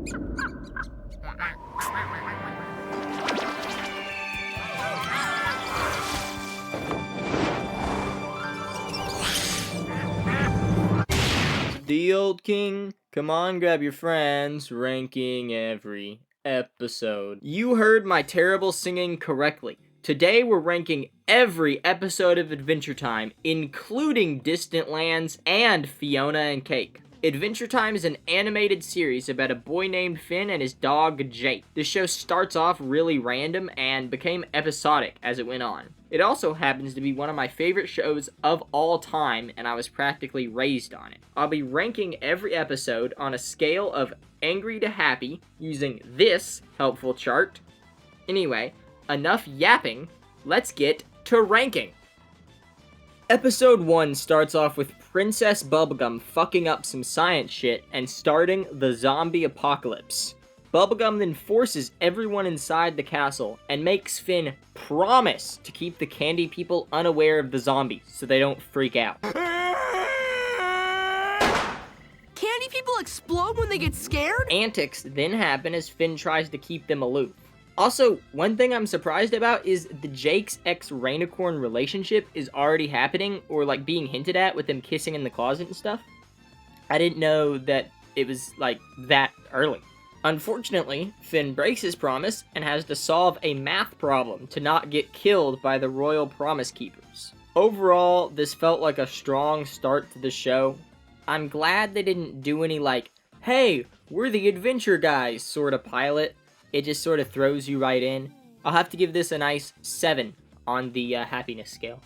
The old king, come on, grab your friends, ranking every episode. You heard my terrible singing correctly. Today we're ranking every episode of Adventure Time, including Distant Lands and Fiona and Cake. Adventure Time is an animated series about a boy named Finn and his dog Jake. The show starts off really random and became episodic as it went on. It also happens to be one of my favorite shows of all time, and I was practically raised on it. I'll be ranking every episode on a scale of angry to happy using this helpful chart. Anyway, enough yapping, let's get to ranking. Episode 1 starts off with Princess Bubblegum fucking up some science shit and starting the zombie apocalypse. Bubblegum then forces everyone inside the castle and makes Finn promise to keep the candy people unaware of the zombies so they don't freak out. Candy people explode when they get scared? Antics then happen as Finn tries to keep them aloof. Also, one thing I'm surprised about is the Jake's ex-Rainicorn relationship is already happening, or like being hinted at with them kissing in the closet and stuff. I didn't know that it was like that early. Unfortunately, Finn breaks his promise and has to solve a math problem to not get killed by the Royal Promise Keepers. Overall, this felt like a strong start to the show. I'm glad they didn't do any like, hey, we're the adventure guys sort of pilot. It just sort of throws you right in. I'll have to give this a nice 7 on the happiness scale.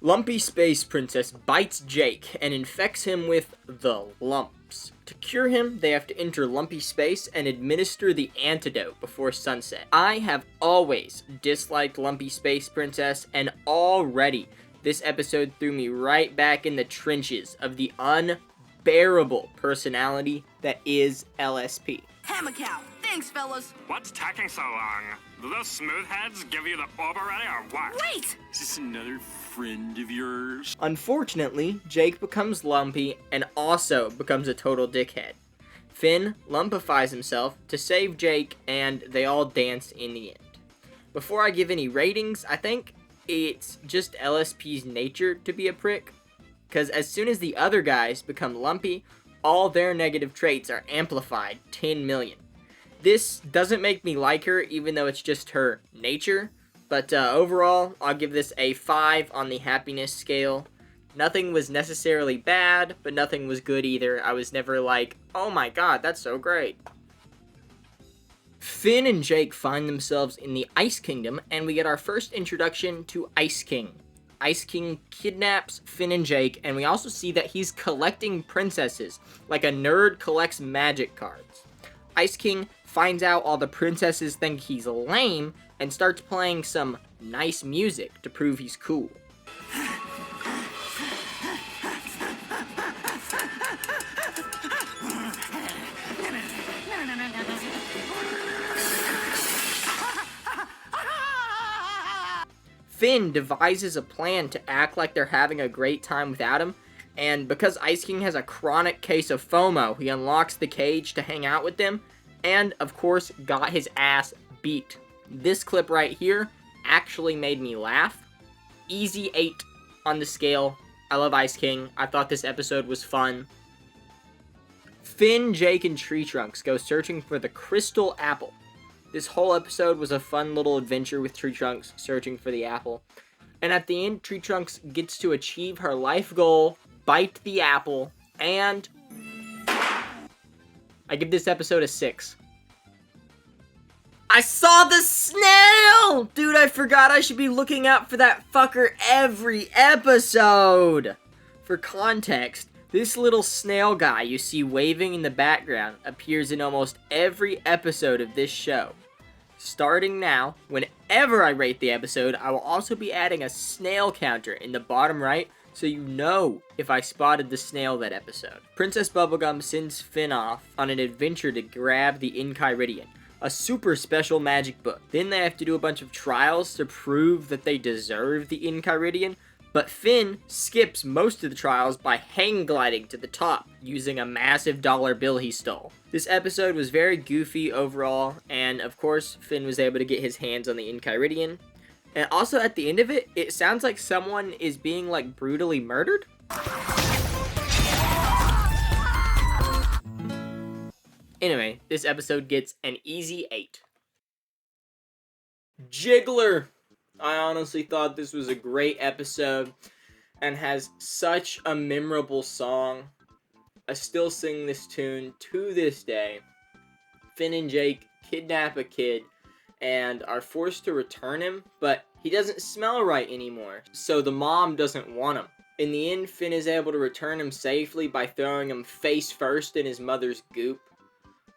Lumpy Space Princess bites Jake and infects him with the lumps. To cure him, they have to enter Lumpy Space and administer the antidote before sunset. I have always disliked Lumpy Space Princess, and already this episode threw me right back in the trenches of the unbearable personality that is LSP. Hammacow. Thanks, fellas. What's taking so long? Do those smooth heads give you the orb already or what? Wait! Is this another friend of yours? Unfortunately, Jake becomes lumpy and also becomes a total dickhead. Finn lumpifies himself to save Jake, and they all dance in the end. Before I give any ratings, I think it's just LSP's nature to be a prick, because as soon as the other guys become lumpy, all their negative traits are amplified 10 million. This doesn't make me like her, even though it's just her nature. But overall, I'll give this a 5 on the happiness scale. Nothing was necessarily bad, but nothing was good either. I was never like, oh my god, that's so great. Finn and Jake find themselves in the Ice Kingdom, and we get our first introduction to Ice King. Ice King kidnaps Finn and Jake, and we also see that he's collecting princesses, like a nerd collects magic cards. Ice King finds out all the princesses think he's lame, and starts playing some nice music to prove he's cool. Finn devises a plan to act like they're having a great time without him, and because Ice King has a chronic case of FOMO, he unlocks the cage to hang out with them, and of course got his ass beat. This clip right here actually made me laugh. Easy 8 on the scale. I love Ice King. I thought this episode was fun. Finn, Jake, and Tree Trunks go searching for the crystal apple. This whole episode was a fun little adventure with Tree Trunks searching for the apple. And at the end, Tree Trunks gets to achieve her life goal, bite the apple, and I give this episode a 6. I saw the snail! Dude, I forgot I should be looking out for that fucker every episode! For context, this little snail guy you see waving in the background appears in almost every episode of this show. Starting now, whenever I rate the episode, I will also be adding a snail counter in the bottom right so you know if I spotted the snail that episode. Princess Bubblegum sends Finn off on an adventure to grab the enchiridion, a super special magic book. Then they have to do a bunch of trials to prove that they deserve the enchiridion, But Finn skips most of the trials by hang gliding to the top using a massive dollar bill he stole. This episode was very goofy overall, and of course Finn was able to get his hands on the enchiridion. And also at the end of it, it sounds like someone is being like brutally murdered. Anyway, this episode gets an easy 8. Jiggler! I honestly thought this was a great episode and has such a memorable song. I still sing this tune to this day. Finn and Jake kidnap a kid and are forced to return him, but he doesn't smell right anymore, so the mom doesn't want him. In the end, Finn is able to return him safely by throwing him face first in his mother's goop.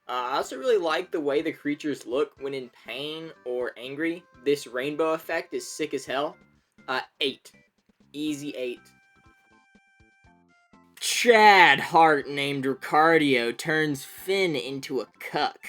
I also really like the way the creatures look when in pain or angry. This rainbow effect is sick as hell. 8. Easy 8. Chad Hart named Ricardio turns Finn into a cuck.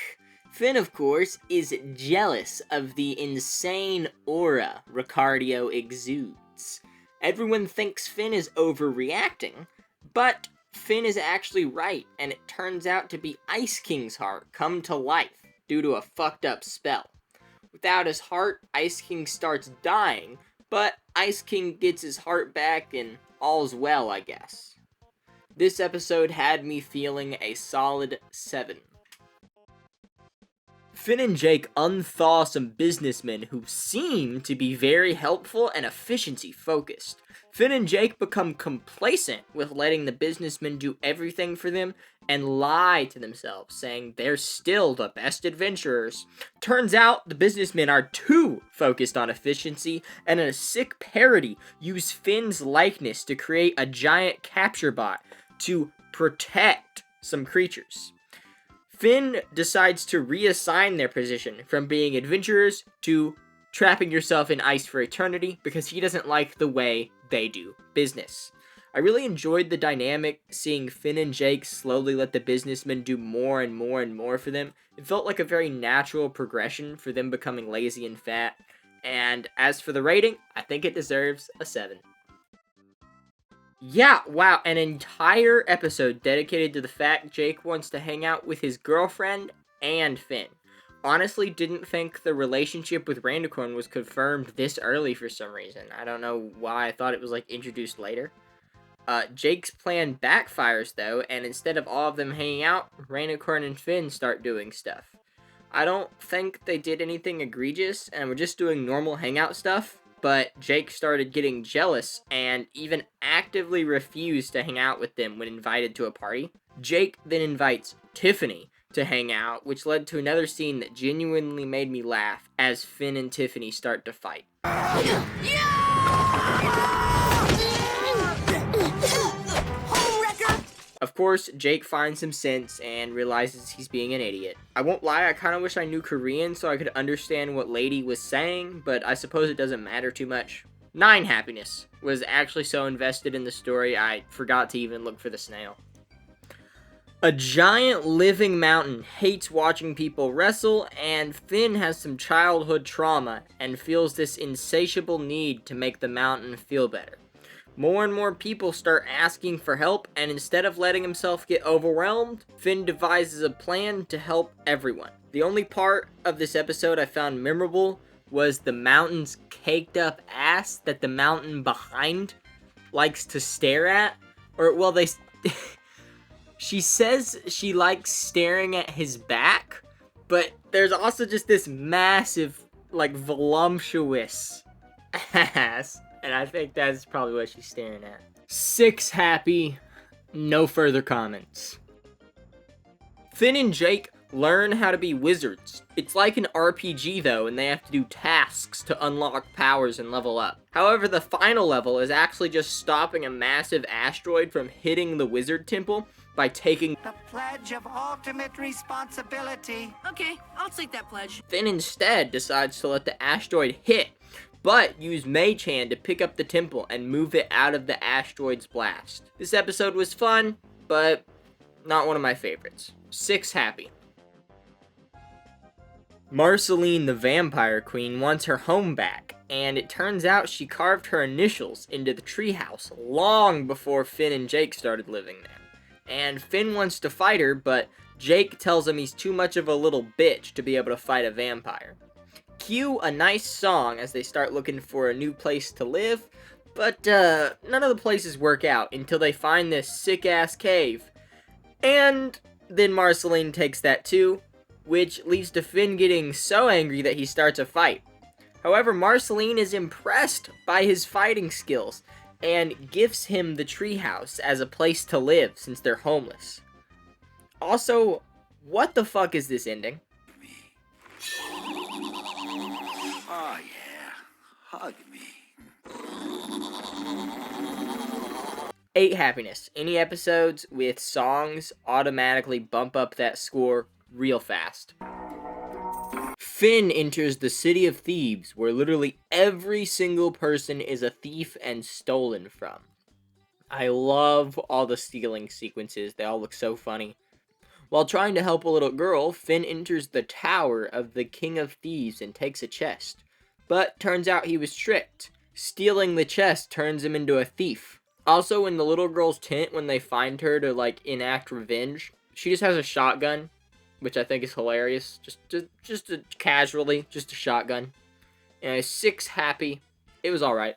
Finn, of course, is jealous of the insane aura Ricardio exudes. Everyone thinks Finn is overreacting, but Finn is actually right, and it turns out to be Ice King's heart come to life due to a fucked up spell. Without his heart, Ice King starts dying, but Ice King gets his heart back and all's well, I guess. This episode had me feeling a solid 7. Finn and Jake unthaw some businessmen who seem to be very helpful and efficiency focused. Finn and Jake become complacent with letting the businessmen do everything for them and lie to themselves, saying they're still the best adventurers. Turns out the businessmen are too focused on efficiency, and in a sick parody, use Finn's likeness to create a giant capture bot to protect some creatures. Finn decides to reassign their position from being adventurers to trapping yourself in ice for eternity because he doesn't like the way they do business. I really enjoyed the dynamic, seeing Finn and Jake slowly let the businessmen do more and more and more for them. It felt like a very natural progression for them becoming lazy and fat. And as for the rating, I think it deserves a 7. Yeah, wow, an entire episode dedicated to the fact Jake wants to hang out with his girlfriend and Finn. Honestly, didn't think the relationship with Randicorn was confirmed this early for some reason. I don't know why I thought it was, like, introduced later. Jake's plan backfires, though, and instead of all of them hanging out, Randicorn and Finn start doing stuff. I don't think they did anything egregious, and were just doing normal hangout stuff. But Jake started getting jealous and even actively refused to hang out with them when invited to a party. Jake then invites Tiffany to hang out, which led to another scene that genuinely made me laugh as Finn and Tiffany start to fight. Of course, Jake finds some sense and realizes he's being an idiot. I won't lie, I kind of wish I knew Korean so I could understand what Lady was saying, but I suppose it doesn't matter too much. 9 happiness. Was actually so invested in the story, I forgot to even look for the snail. A giant living mountain hates watching people wrestle, and Finn has some childhood trauma and feels this insatiable need to make the mountain feel better. More and more people start asking for help, and instead of letting himself get overwhelmed, Finn devises a plan to help everyone. The only part of this episode I found memorable was the mountain's caked up ass that the mountain behind likes to stare at. Or, well, she says she likes staring at his back, but there's also just this massive, like, voluptuous ass. And I think that's probably what she's staring at. 6 happy, no further comments. Finn and Jake learn how to be wizards. It's like an RPG though, and they have to do tasks to unlock powers and level up. However, the final level is actually just stopping a massive asteroid from hitting the wizard temple by taking the pledge of ultimate responsibility. Okay, I'll take that pledge. Finn instead decides to let the asteroid hit, but use Mage Hand to pick up the temple and move it out of the asteroid's blast. This episode was fun, but not one of my favorites. 6 happy. Marceline the Vampire Queen wants her home back, and it turns out she carved her initials into the treehouse long before Finn and Jake started living there. And Finn wants to fight her, but Jake tells him he's too much of a little bitch to be able to fight a vampire. Cue a nice song as they start looking for a new place to live, but none of the places work out until they find this sick-ass cave. And then Marceline takes that too, which leads to Finn getting so angry that he starts a fight. However, Marceline is impressed by his fighting skills and gifts him the treehouse as a place to live since they're homeless. Also, what the fuck is this ending? Oh, yeah. Hug me. 8 happiness. Any episodes with songs automatically bump up that score real fast. Finn enters the city of thieves, where literally every single person is a thief and stolen from. I love all the stealing sequences. They all look so funny. While trying to help a little girl, Finn enters the tower of the King of Thieves and takes a chest. But turns out he was tricked. Stealing the chest turns him into a thief. Also, in the little girl's tent, when they find her to, like, enact revenge, she just has a shotgun, which I think is hilarious. Just a shotgun. And 6 happy. It was alright.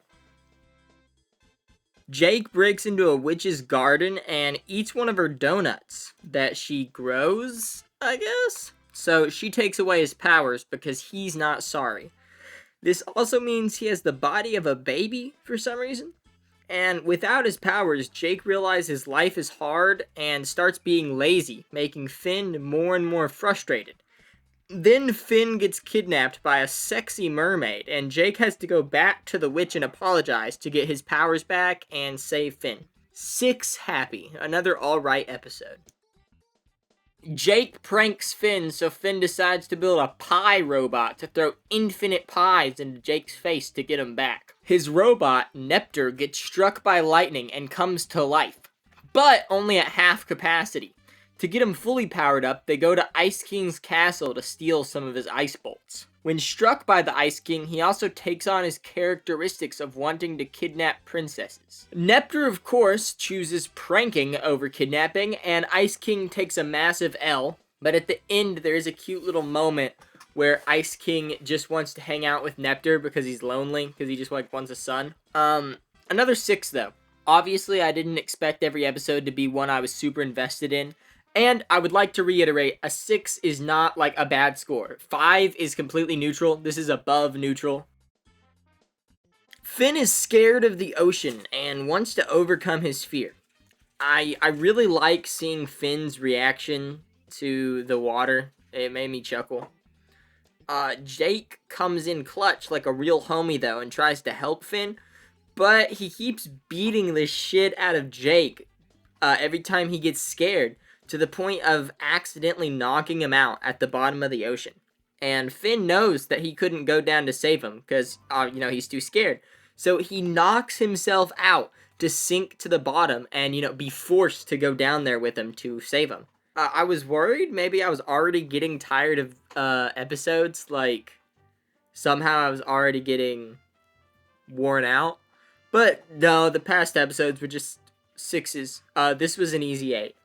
Jake breaks into a witch's garden and eats one of her donuts that she grows, I guess? So she takes away his powers because he's not sorry. This also means he has the body of a baby for some reason. And without his powers, Jake realizes life is hard and starts being lazy, making Finn more and more frustrated. Then Finn gets kidnapped by a sexy mermaid, and Jake has to go back to the witch and apologize to get his powers back and save Finn. 6 happy. Another alright episode. Jake pranks Finn, so Finn decides to build a pie robot to throw infinite pies into Jake's face to get him back. His robot, Nepter, gets struck by lightning and comes to life, but only at half capacity. To get him fully powered up, they go to Ice King's castle to steal some of his ice bolts. When struck by the Ice King, he also takes on his characteristics of wanting to kidnap princesses. Nepter, of course, chooses pranking over kidnapping, and Ice King takes a massive L, but at the end there is a cute little moment where Ice King just wants to hang out with Nepter because he's lonely, because he just wants a son. Another 6 though. Obviously, I didn't expect every episode to be one I was super invested in. And I would like to reiterate, a 6 is not like a bad score. 5 is completely neutral. This is above neutral. Finn is scared of the ocean and wants to overcome his fear. I really like seeing Finn's reaction to the water. It made me chuckle. Jake comes in clutch like a real homie though and tries to help Finn. But he keeps beating the shit out of Jake every time he gets scared, to the point of accidentally knocking him out at the bottom of the ocean. And Finn knows that he couldn't go down to save him, because, he's too scared. So he knocks himself out to sink to the bottom and, be forced to go down there with him to save him. I was worried maybe I was already getting tired of episodes, like, somehow I was already getting worn out. But no, the past episodes were just 6s. This was an easy 8.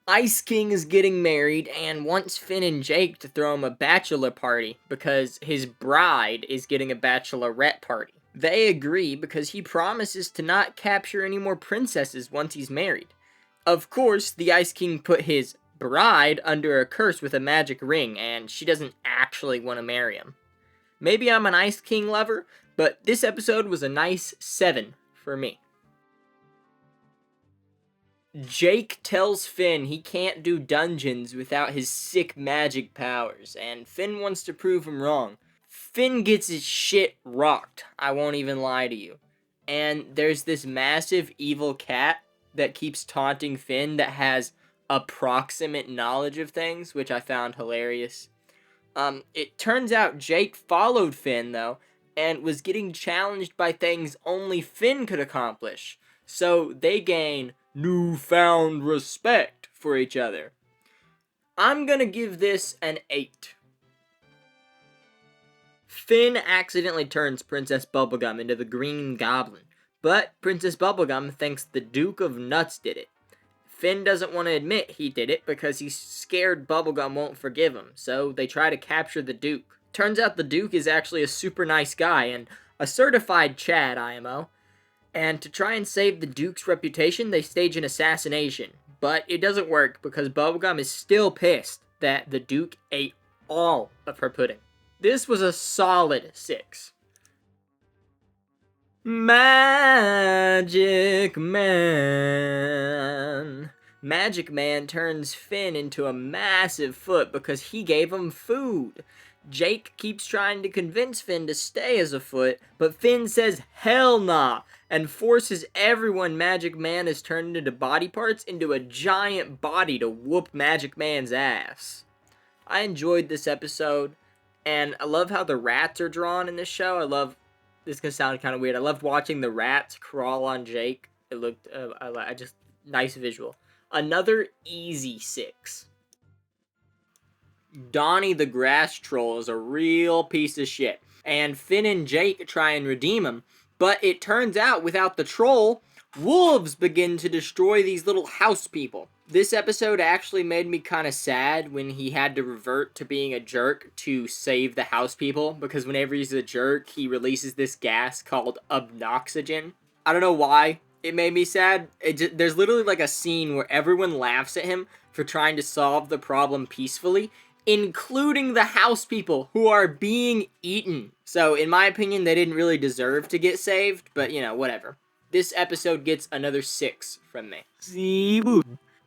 Ice King is getting married and wants Finn and Jake to throw him a bachelor party because his bride is getting a bachelorette party. They agree because he promises to not capture any more princesses once he's married. Of course, the Ice King put his bride under a curse with a magic ring, and she doesn't actually want to marry him. Maybe I'm an Ice King lover, but this episode was a nice 7 for me. Jake tells Finn he can't do dungeons without his sick magic powers, and Finn wants to prove him wrong. Finn gets his shit rocked, I won't even lie to you. And there's this massive evil cat that keeps taunting Finn that has approximate knowledge of things, which I found hilarious. It turns out Jake followed Finn, though, and was getting challenged by things only Finn could accomplish. So they gain newfound respect for each other. I'm gonna give this an 8. Finn accidentally turns Princess Bubblegum into the Green Goblin, but Princess Bubblegum thinks the Duke of Nuts did it. Finn doesn't want to admit he did it because he's scared Bubblegum won't forgive him, so they try to capture the Duke. Turns out the Duke is actually a super nice guy and a certified Chad IMO, and to try and save the Duke's reputation, they stage an assassination. But it doesn't work because Bubblegum is still pissed that the Duke ate all of her pudding. This was a solid 6. Magic Man. Magic Man turns Finn into a massive foot because he gave him food. Jake keeps trying to convince Finn to stay as a foot, but Finn says hell nah, and forces everyone Magic Man has turned into body parts into a giant body to whoop Magic Man's ass. I enjoyed this episode, and I love how the rats are drawn in this show. This is gonna sound kind of weird, I loved watching the rats crawl on Jake. It looked, nice visual. Another easy 6. Donny the Grass Troll is a real piece of shit, and Finn and Jake try and redeem him, but it turns out without the troll, wolves begin to destroy these little house people. This episode actually made me kind of sad when he had to revert to being a jerk to save the house people, because whenever he's a jerk, he releases this gas called obnoxygen. I don't know why it made me sad. There's literally like a scene where everyone laughs at him for trying to solve the problem peacefully, including the house people who are being eaten. So in my opinion, they didn't really deserve to get saved, but you know, whatever. This episode gets another 6 from me.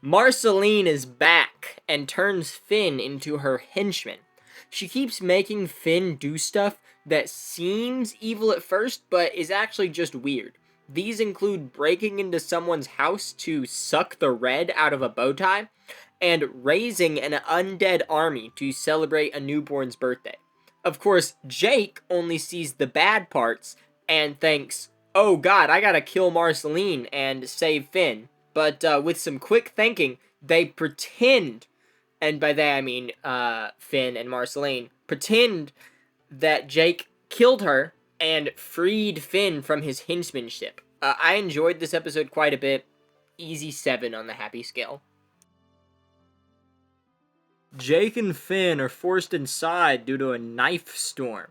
Marceline is back and turns Finn into her henchman. She keeps making Finn do stuff that seems evil at first, but is actually just weird. These include breaking into someone's house to suck the red out of a bow tie, and raising an undead army to celebrate a newborn's birthday. Of course, Jake only sees the bad parts and thinks, oh god, I gotta kill Marceline and save Finn. But with some quick thinking, they pretend, and by that I mean Finn and Marceline, pretend that Jake killed her and freed Finn from his henchmanship. I enjoyed this episode quite a bit. Easy 7 on the happy scale. Jake and Finn are forced inside due to a knife storm.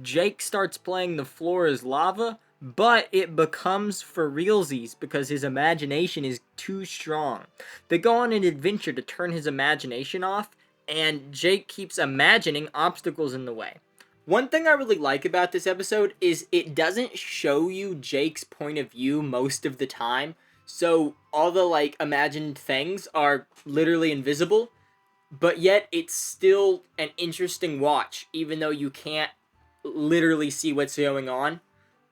Jake starts playing the floor as lava, but it becomes for realsies because his imagination is too strong. They go on an adventure to turn his imagination off, and Jake keeps imagining obstacles in the way. One thing I really like about this episode is it doesn't show you Jake's point of view most of the time, so all the imagined things are literally invisible, but yet it's still an interesting watch, even though you can't literally see what's going on.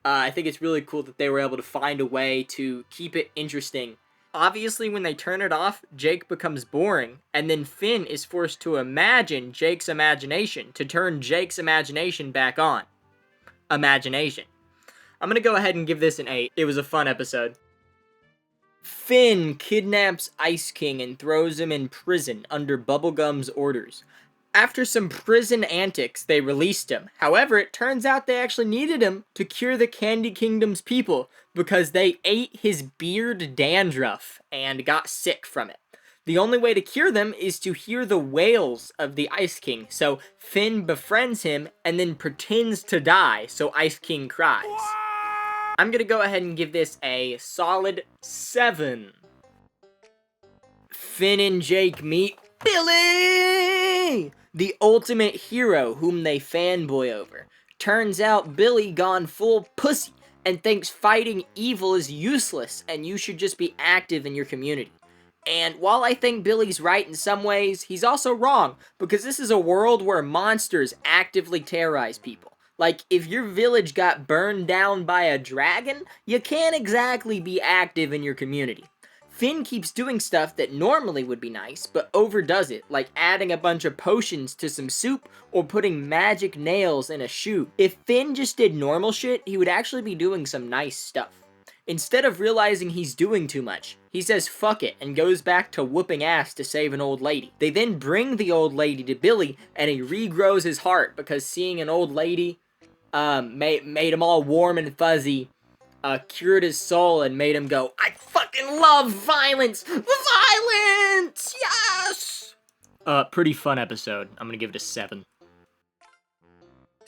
I think it's really cool that they were able to find a way to keep it interesting. Obviously, when they turn it off, Jake becomes boring, and then Finn is forced to imagine Jake's imagination to turn Jake's imagination back on. Imagination. I'm gonna go ahead and give this an 8. It was a fun episode. Finn kidnaps Ice King and throws him in prison under Bubblegum's orders. After some prison antics, they released him. However, it turns out they actually needed him to cure the Candy Kingdom's people because they ate his beard dandruff and got sick from it. The only way to cure them is to hear the wails of the Ice King, so Finn befriends him and then pretends to die so Ice King cries. I'm gonna go ahead and give this a solid 7. Finn and Jake meet Billy, the ultimate hero whom they fanboy over. Turns out Billy gone full pussy and thinks fighting evil is useless and you should just be active in your community. And while I think Billy's right in some ways, he's also wrong, because this is a world where monsters actively terrorize people. Like, if your village got burned down by a dragon, you can't exactly be active in your community. Finn keeps doing stuff that normally would be nice, but overdoes it, like adding a bunch of potions to some soup or putting magic nails in a shoe. If Finn just did normal shit, he would actually be doing some nice stuff. Instead of realizing he's doing too much, he says fuck it and goes back to whooping ass to save an old lady. They then bring the old lady to Billy and he regrows his heart because seeing an old lady made him all warm and fuzzy, cured his soul and made him go, I fucking love violence! Violence! Yes! Pretty fun episode. I'm gonna give it a 7.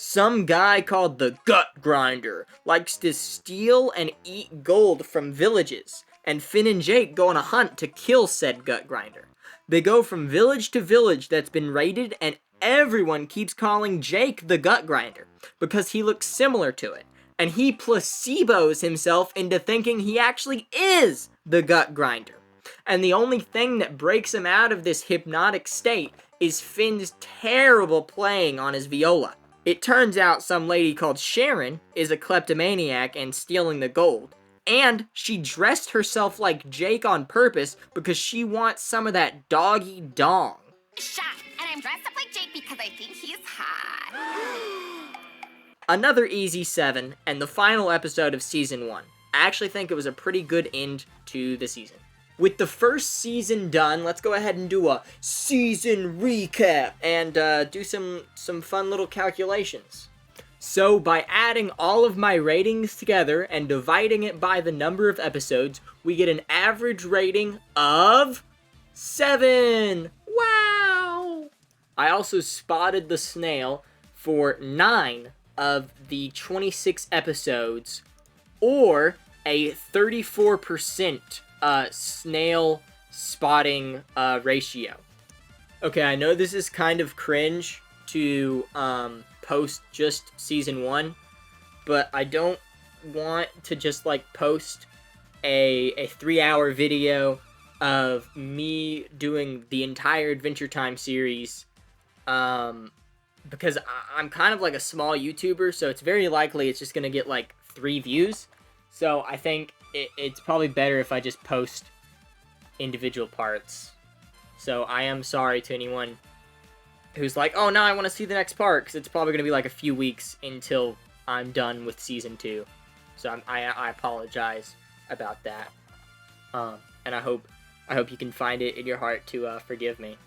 Some guy called the Gut Grinder likes to steal and eat gold from villages, and Finn and Jake go on a hunt to kill said Gut Grinder. They go from village to village that's been raided, and everyone keeps calling Jake the Gut Grinder because he looks similar to it, and he placebos himself into thinking he actually is the Gut Grinder. And the only thing that breaks him out of this hypnotic state is Finn's terrible playing on his viola. It turns out some lady called Sharon is a kleptomaniac and stealing the gold. And she dressed herself like Jake on purpose because she wants some of that doggy dong. Shot, and I'm dressed up like Jake because I think he's hot. Another easy 7, and the final episode of Season 1. I actually think it was a pretty good end to the season. With the first season done, let's go ahead and do a season recap and do some fun little calculations. So by adding all of my ratings together and dividing it by the number of episodes, we get an average rating of 7. Wow! I also spotted the snail for 9 of the 26 episodes, or a 34% snail spotting ratio. Okay, I know this is kind of cringe to post just season 1, but I don't want to just like post a 3-hour video of me doing the entire Adventure Time series, because I'm kind of like a small YouTuber, so it's very likely it's just gonna get like 3 views. So I think it's probably better if I just post individual parts. So I am sorry to anyone who's like, oh, now I want to see the next part, because it's probably going to be like a few weeks until I'm done with Season 2. So I apologize about that. And I hope you can find it in your heart to forgive me.